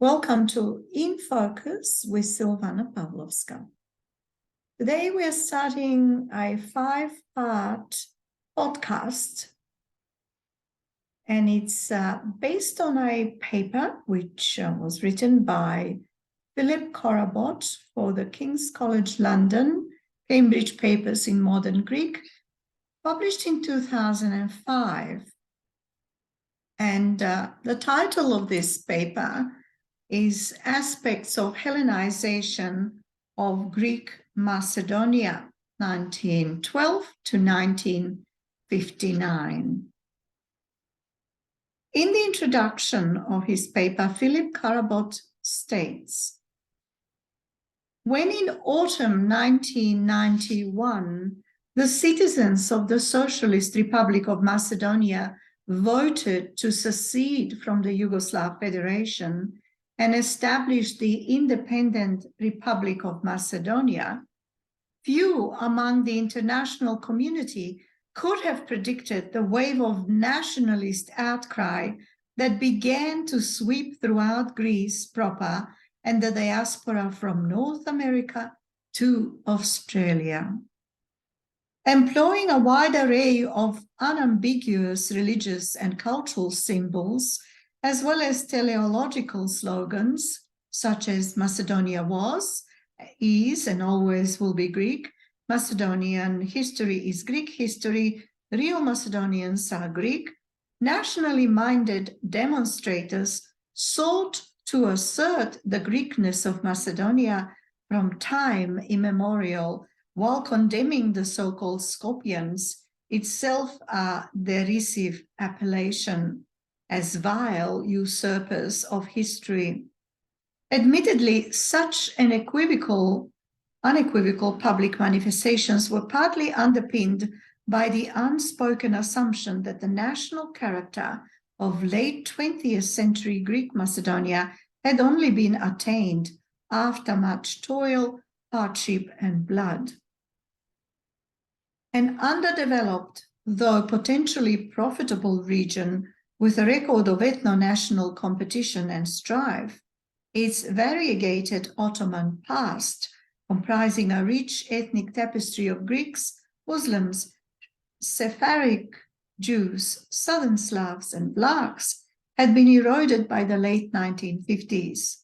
Welcome to In Focus with Silvana Pavlovska. Today we are starting a 5-part podcast, and it's based on a paper which was written by Philip Korobot for the King's College London, Cambridge Papers in Modern Greek, published in 2005. And the title of this paper is Aspects of Hellenization of Greek Macedonia, 1912 to 1959. In the introduction of his paper, Philip Korobot states, when in autumn 1991, the citizens of the Socialist Republic of Macedonia voted to secede from the Yugoslav Federation and established the independent Republic of Macedonia, few among the international community could have predicted the wave of nationalist outcry that began to sweep throughout Greece proper and the diaspora from North America to Australia. Employing a wide array of unambiguous religious and cultural symbols, as well as teleological slogans, such as Macedonia was, is, and always will be Greek, Macedonian history is Greek history, real Macedonians are Greek, nationally minded demonstrators sought to assert the Greekness of Macedonia from time immemorial, while condemning the so-called Skopjans, itself a derisive appellation, as vile usurpers of history. Admittedly, such unequivocal public manifestations were partly underpinned by the unspoken assumption that the national character of late 20th century Greek Macedonia had only been attained after much toil, hardship, and blood. An underdeveloped, though potentially profitable region with a record of ethno-national competition and strife, its variegated Ottoman past, comprising a rich ethnic tapestry of Greeks, Muslims, Sephardic Jews, Southern Slavs, and Vlachs, had been eroded by the late 1950s.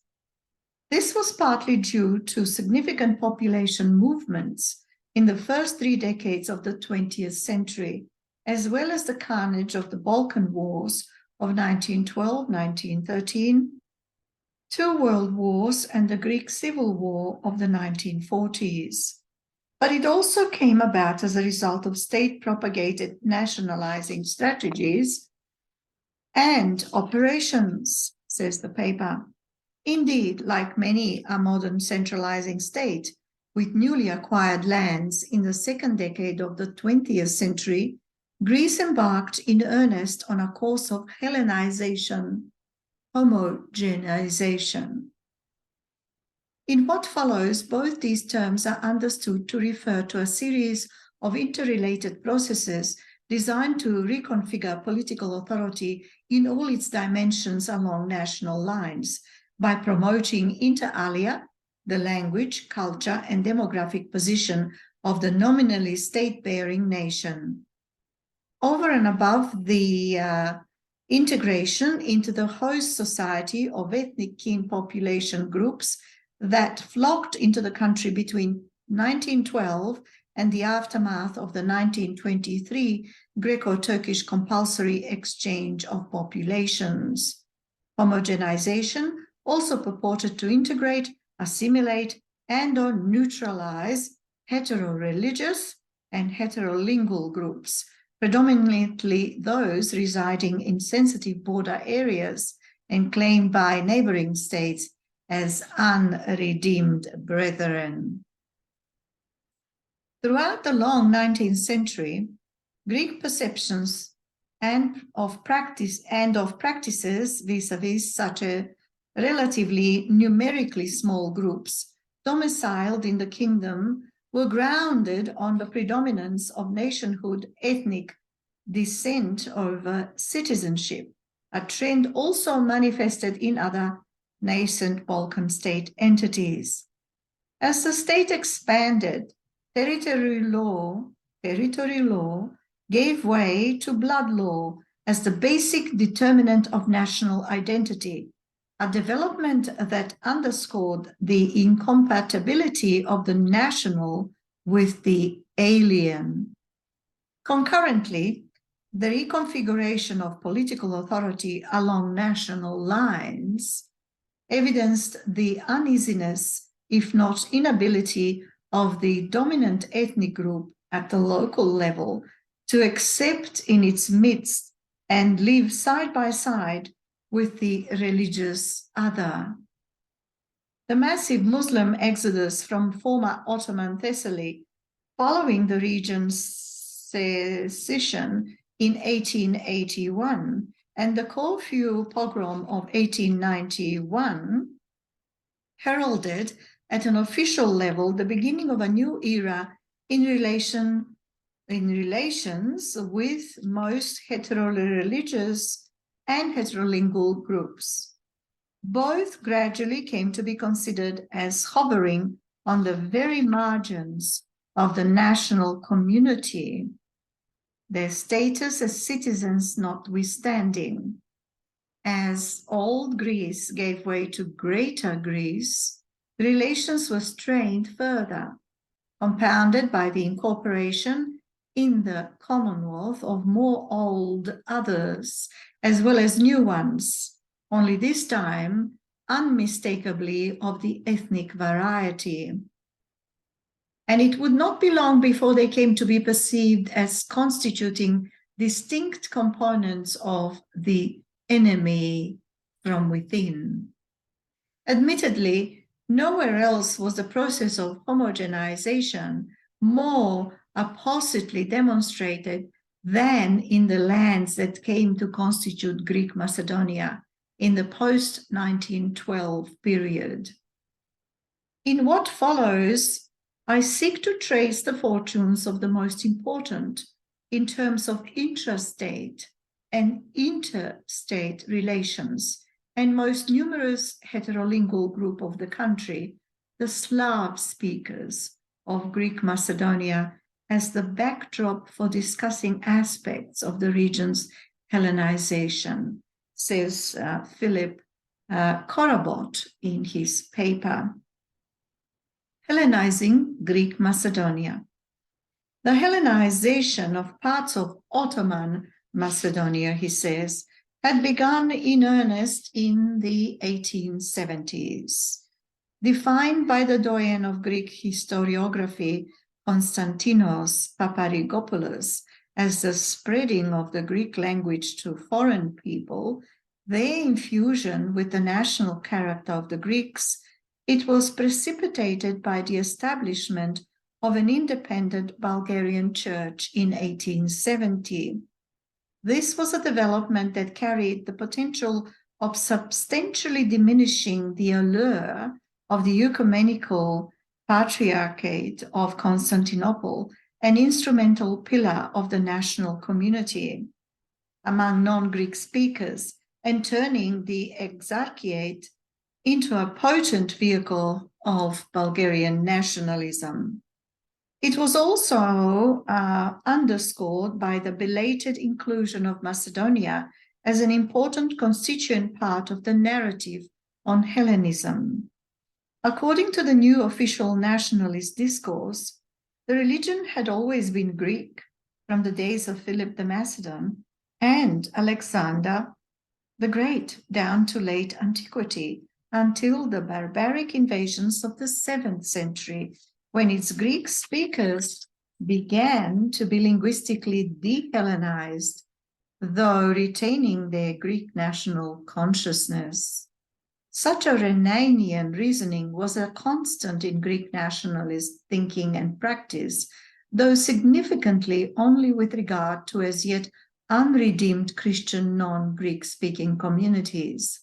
This was partly due to significant population movements in the first 3 decades of the 20th century, as well as the carnage of the Balkan Wars of 1912-1913, 2 world wars, and the Greek Civil War of the 1940s. But it also came about as a result of state-propagated nationalizing strategies and operations, says the paper. Indeed, like many a modern centralizing state, with newly acquired lands in the second decade of the 20th century, Greece embarked in earnest on a course of Hellenization, homogenization. In what follows, both these terms are understood to refer to a series of interrelated processes designed to reconfigure political authority in all its dimensions along national lines by promoting inter alia, the language, culture, and demographic position of the nominally state-bearing nation. Over and above the integration into the host society of ethnic kin population groups that flocked into the country between 1912 and the aftermath of the 1923 Greco-Turkish compulsory exchange of populations. Homogenization also purported to integrate, assimilate, and/or neutralize hetero-religious and heterolingual groups, predominantly those residing in sensitive border areas and claimed by neighboring states as unredeemed brethren. Throughout the long 19th century, Greek perceptions of practices vis-a-vis such a relatively numerically small groups domiciled in the kingdom were grounded on the predominance of nationhood ethnic descent over citizenship, a trend also manifested in other nascent Balkan state entities. As the state expanded, territory law gave way to blood law as the basic determinant of national identity, a development that underscored the incompatibility of the national with the alien. Concurrently, the reconfiguration of political authority along national lines evidenced the uneasiness, if not inability, of the dominant ethnic group at the local level to accept in its midst and live side by side with the religious other. The massive Muslim exodus from former Ottoman Thessaly following the region's secession in 1881 and the Corfu pogrom of 1891 heralded at an official level the beginning of a new era in relations with most heteroreligious and heterolingual groups. Both gradually came to be considered as hovering on the very margins of the national community, their status as citizens notwithstanding. As old Greece gave way to greater Greece, relations were strained further, compounded by the incorporation in the Commonwealth of more old others, as well as new ones, only this time unmistakably of the ethnic variety. And it would not be long before they came to be perceived as constituting distinct components of the enemy from within. Admittedly, nowhere else was the process of homogenization more appositely demonstrated than in the lands that came to constitute Greek Macedonia in the post-1912 period. In what follows, I seek to trace the fortunes of the most important in terms of intrastate and interstate relations and most numerous heterolingual group of the country, the Slav speakers of Greek Macedonia, as the backdrop for discussing aspects of the region's Hellenization, says Philip Korobot in his paper. Hellenizing Greek Macedonia. The Hellenization of parts of Ottoman Macedonia, he says, had begun in earnest in the 1870s. Defined by the doyen of Greek historiography, Konstantinos Paparigopoulos, as the spreading of the Greek language to foreign people, their infusion with the national character of the Greeks, it was precipitated by the establishment of an independent Bulgarian church in 1870. This was a development that carried the potential of substantially diminishing the allure of the ecumenical patriarchate of Constantinople, an instrumental pillar of the national community among non-Greek speakers, and turning the exarchate into a potent vehicle of Bulgarian nationalism. It was also underscored by the belated inclusion of Macedonia as an important constituent part of the narrative on Hellenism. According to the new official nationalist discourse, the religion had always been Greek from the days of Philip the Macedon and Alexander the Great down to late antiquity, until the barbaric invasions of the 7th century, when its Greek speakers began to be linguistically de-Hellenized, though retaining their Greek national consciousness. Such a Renanian reasoning was a constant in Greek nationalist thinking and practice, though significantly only with regard to as yet unredeemed Christian non-Greek speaking communities.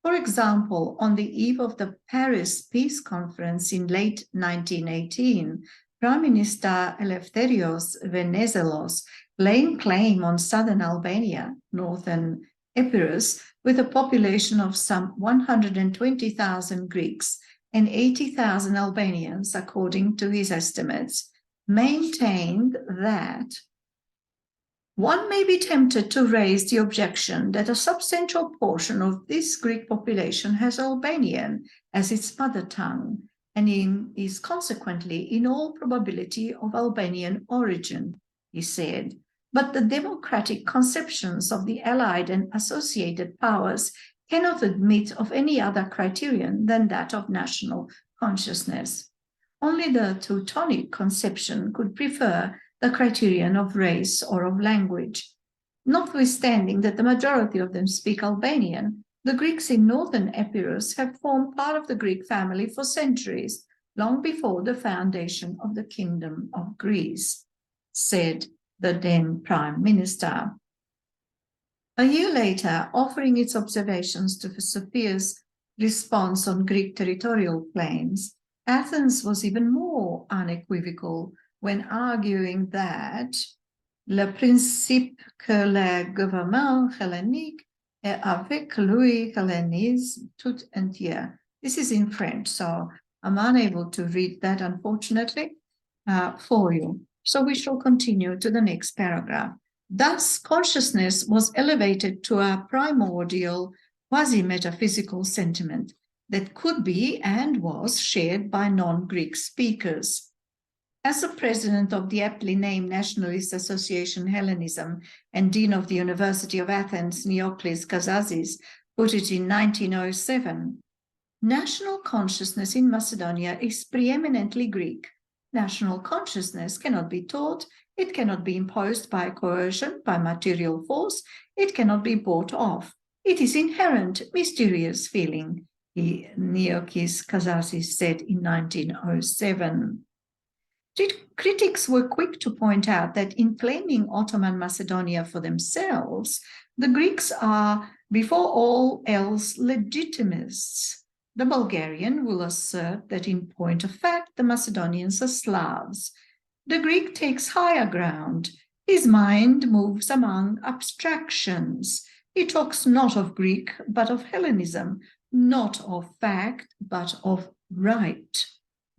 For example, on the eve of the Paris Peace Conference in late 1918, Prime Minister Eleftherios Venizelos, laying claim on southern Albania, northern Epirus, with a population of some 120,000 Greeks and 80,000 Albanians, according to his estimates, maintained that one may be tempted to raise the objection that a substantial portion of this Greek population has Albanian as its mother tongue and is consequently in all probability of Albanian origin, he said. But the democratic conceptions of the allied and associated powers cannot admit of any other criterion than that of national consciousness. Only the Teutonic conception could prefer the criterion of race or of language. Notwithstanding that the majority of them speak Albanian, the Greeks in northern Epirus have formed part of the Greek family for centuries, long before the foundation of the Kingdom of Greece, said the then Prime Minister. A year later, offering its observations to Sophia's response on Greek territorial claims, Athens was even more unequivocal when arguing that le principe que le gouvernement hellénique est avec lui hellénisme tout entier. This is in French, so I'm unable to read that, unfortunately, for you. So we shall continue to the next paragraph. Thus, consciousness was elevated to a primordial, quasi-metaphysical sentiment that could be and was shared by non-Greek speakers. As the president of the aptly named Nationalist Association Hellenism and dean of the University of Athens, Neocles Kazazis, put it in 1907, national consciousness in Macedonia is preeminently Greek. National consciousness cannot be taught, it cannot be imposed by coercion, by material force, it cannot be bought off. It is inherent, mysterious feeling, Neocles Kazazis said in 1907. Critics were quick to point out that in claiming Ottoman Macedonia for themselves, the Greeks are, before all else, legitimists. The Bulgarian will assert that in point of fact, the Macedonians are Slavs. The Greek takes higher ground. His mind moves among abstractions. He talks not of Greek, but of Hellenism, not of fact, but of right.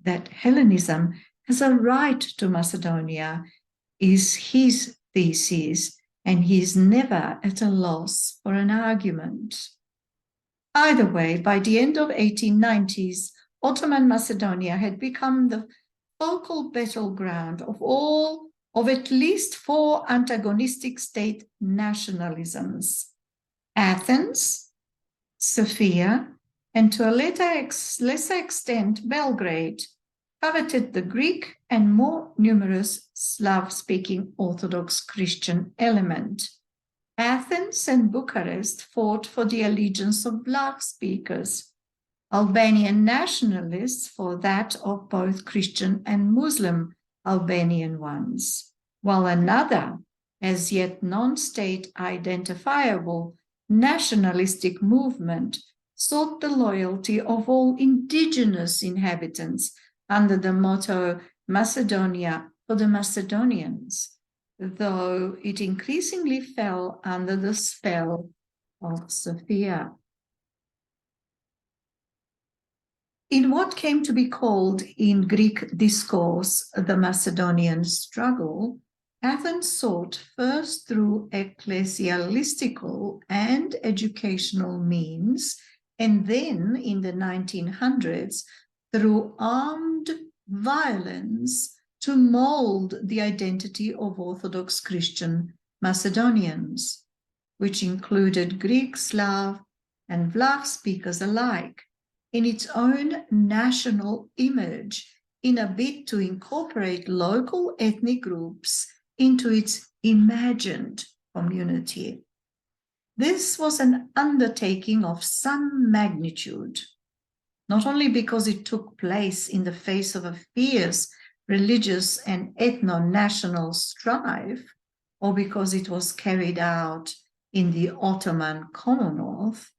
That Hellenism has a right to Macedonia is his thesis, and he is never at a loss for an argument. Either way, by the end of 1890s, Ottoman Macedonia had become the focal battleground of at least four antagonistic state nationalisms: Athens, Sofia, and to a lesser extent, Belgrade, coveted the Greek and more numerous Slav-speaking Orthodox Christian element. Athens and Bucharest fought for the allegiance of Vlach speakers, Albanian nationalists for that of both Christian and Muslim Albanian ones, while another, as yet non-state identifiable, nationalistic movement sought the loyalty of all indigenous inhabitants under the motto Macedonia for the Macedonians, though it increasingly fell under the spell of Sophia. In what came to be called in Greek discourse the Macedonian struggle, Athens sought first through ecclesiastical and educational means, and then in the 1900s through armed violence to mold the identity of Orthodox Christian Macedonians, which included Greek, Slav, and Vlach speakers alike, in its own national image, in a bid to incorporate local ethnic groups into its imagined community. This was an undertaking of some magnitude, not only because it took place in the face of a fierce religious and ethno-national strife, or because it was carried out in the Ottoman Commonwealth,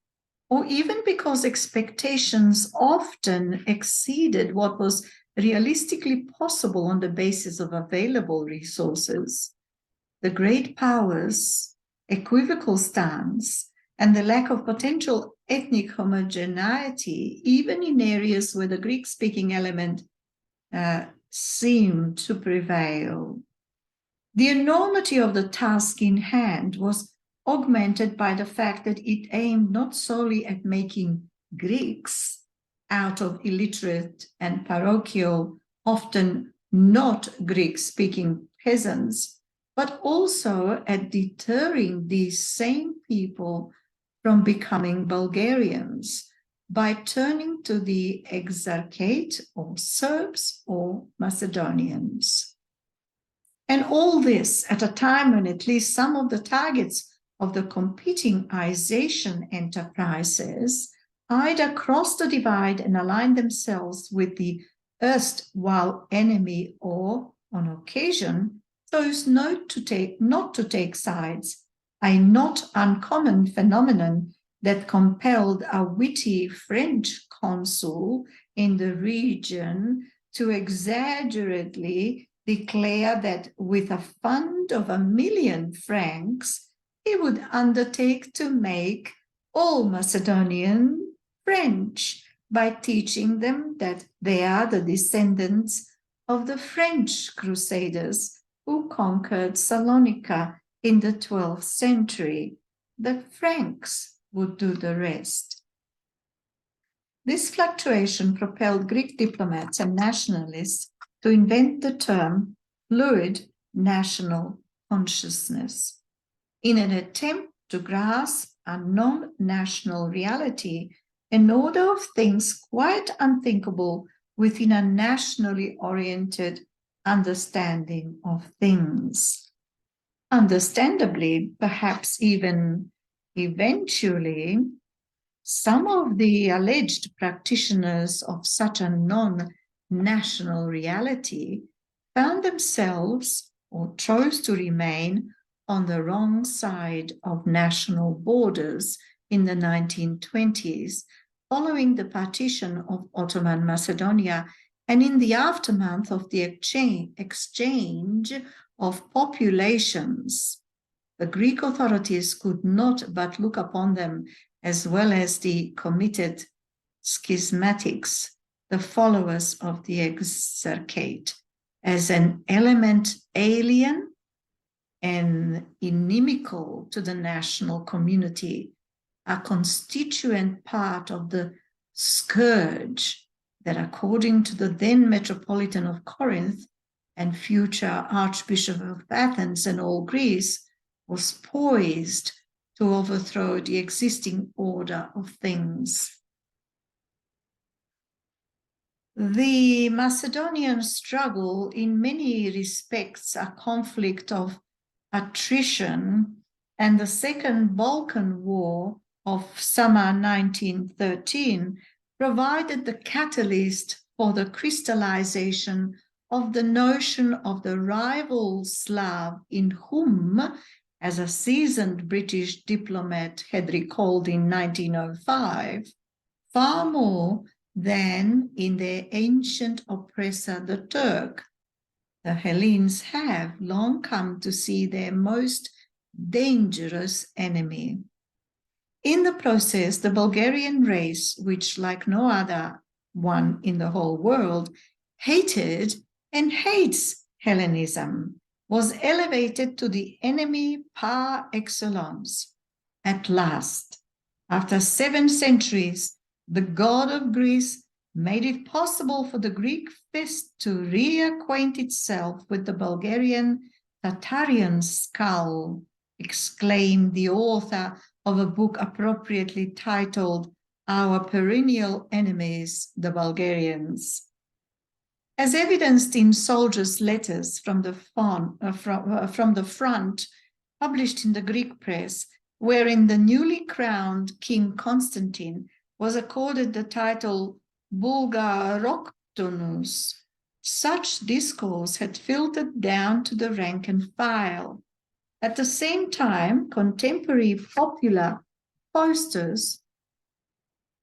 or even because expectations often exceeded what was realistically possible on the basis of available resources. The great powers' equivocal stance and the lack of potential ethnic homogeneity, even in areas where the Greek-speaking element seemed to prevail. The enormity of the task in hand was augmented by the fact that it aimed not solely at making Greeks out of illiterate and parochial, often not Greek-speaking peasants, but also at deterring these same people from becoming Bulgarians by turning to the Exarchate or Serbs or Macedonians. And all this at a time when at least some of the targets of the competing Isation enterprises either crossed the divide and aligned themselves with the erstwhile enemy or, on occasion, chose not to take sides, a not uncommon phenomenon that compelled a witty French consul in the region to exaggerately declare that with a fund of 1,000,000 francs, he would undertake to make all Macedonian French by teaching them that they are the descendants of the French crusaders who conquered Salonika in the 12th century. The Franks would do the rest. This fluctuation propelled Greek diplomats and nationalists to invent the term fluid national consciousness in an attempt to grasp a non-national reality, an order of things quite unthinkable within a nationally oriented understanding of things. Understandably, perhaps even eventually, some of the alleged practitioners of such a non-national reality found themselves or chose to remain on the wrong side of national borders in the 1920s, following the partition of Ottoman Macedonia and in the aftermath of the exchange of populations. The Greek authorities could not but look upon them, as well as the committed schismatics, the followers of the Exarchate, as an element alien and inimical to the national community, a constituent part of the scourge that, according to the then Metropolitan of Corinth and future Archbishop of Athens and all Greece, was poised to overthrow the existing order of things. The Macedonian struggle, in many respects, a conflict of attrition, and the Second Balkan War of summer 1913 provided the catalyst for the crystallization of the notion of the rival Slav in whom, as a seasoned British diplomat had recalled in 1905, far more than in their ancient oppressor, the Turk, the Hellenes have long come to see their most dangerous enemy. In the process, the Bulgarian race, which, like no other one in the whole world, hated and hates Hellenism, was elevated to the enemy par excellence. At last, after 7 centuries, the god of Greece made it possible for the Greek fist to reacquaint itself with the Bulgarian Tatarian skull, exclaimed the author of a book appropriately titled Our Perennial Enemies, the Bulgarians. As evidenced in soldiers' letters from the front, published in the Greek press, wherein the newly crowned King Constantine was accorded the title Bulgaroctonus, such discourse had filtered down to the rank and file. At the same time, contemporary popular posters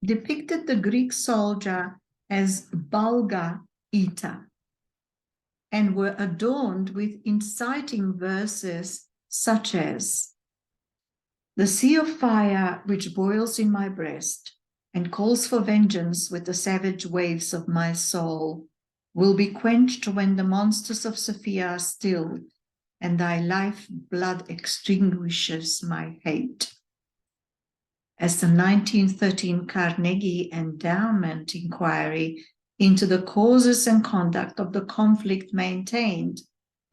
depicted the Greek soldier as Bulgar eater and were adorned with inciting verses such as, The sea of fire which boils in my breast and calls for vengeance with the savage waves of my soul will be quenched when the monsters of Sophia are stilled and thy life blood extinguishes my hate. As the 1913 Carnegie Endowment inquiry into the causes and conduct of the conflict maintained,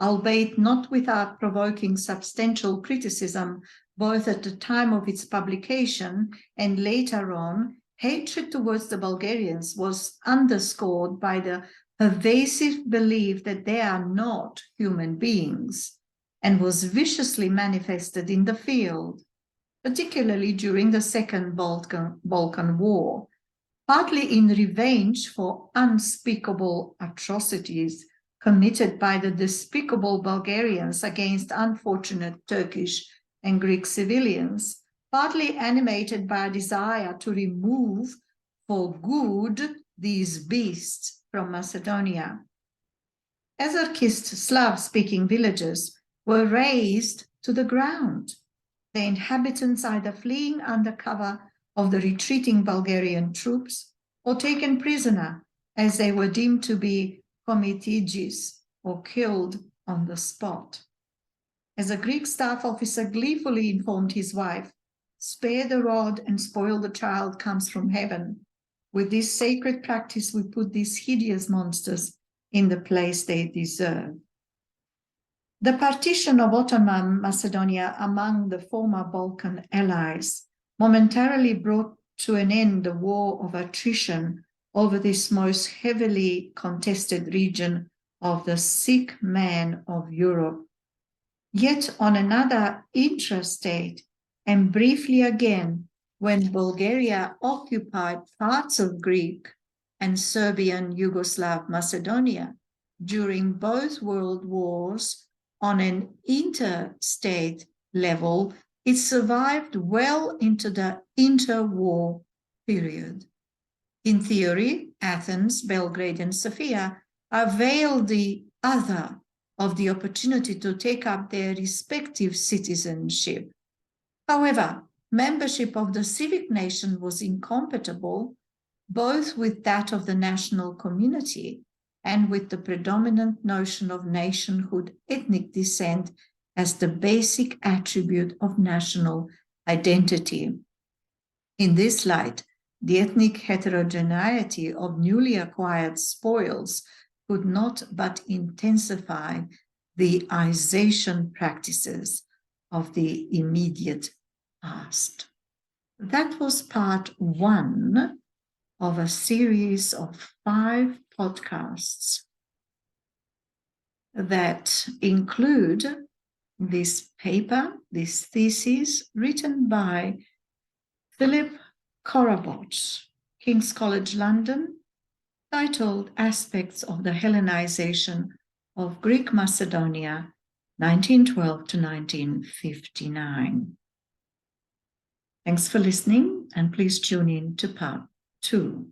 albeit not without provoking substantial criticism both at the time of its publication and later on, hatred towards the Bulgarians was underscored by the pervasive belief that they are not human beings and was viciously manifested in the field, particularly during the Second Balkan War, partly in revenge for unspeakable atrocities committed by the despicable Bulgarians against unfortunate Turkish and Greek civilians, partly animated by a desire to remove for good these beasts from Macedonia. Anarchist Slav-speaking villages were razed to the ground, the inhabitants either fleeing under cover of the retreating Bulgarian troops or taken prisoner as they were deemed to be komitidjis or killed on the spot. As a Greek staff officer gleefully informed his wife, "Spare the rod and spoil the child comes from heaven. With this sacred practice, we put these hideous monsters in the place they deserve." The partition of Ottoman Macedonia among the former Balkan allies momentarily brought to an end the war of attrition over this most heavily contested region of the sick man of Europe. Yet on another intrastate, and briefly again, when Bulgaria occupied parts of Greek and Serbian Yugoslav Macedonia during both world wars on an interstate level, it survived well into the interwar period. In theory, Athens, Belgrade, and Sofia availed the other of the opportunity to take up their respective citizenship. However, membership of the civic nation was incompatible both with that of the national community and with the predominant notion of nationhood, ethnic descent as the basic attribute of national identity. In this light, the ethnic heterogeneity of newly acquired spoils could not but intensify the ization practices of the immediate past. That was part 1 of a series of 5 podcasts that include this paper, this thesis written by Philip Korobot, King's College London, titled Aspects of the Hellenization of Greek Macedonia, 1912 to 1959. Thanks for listening, and please tune in to part 2.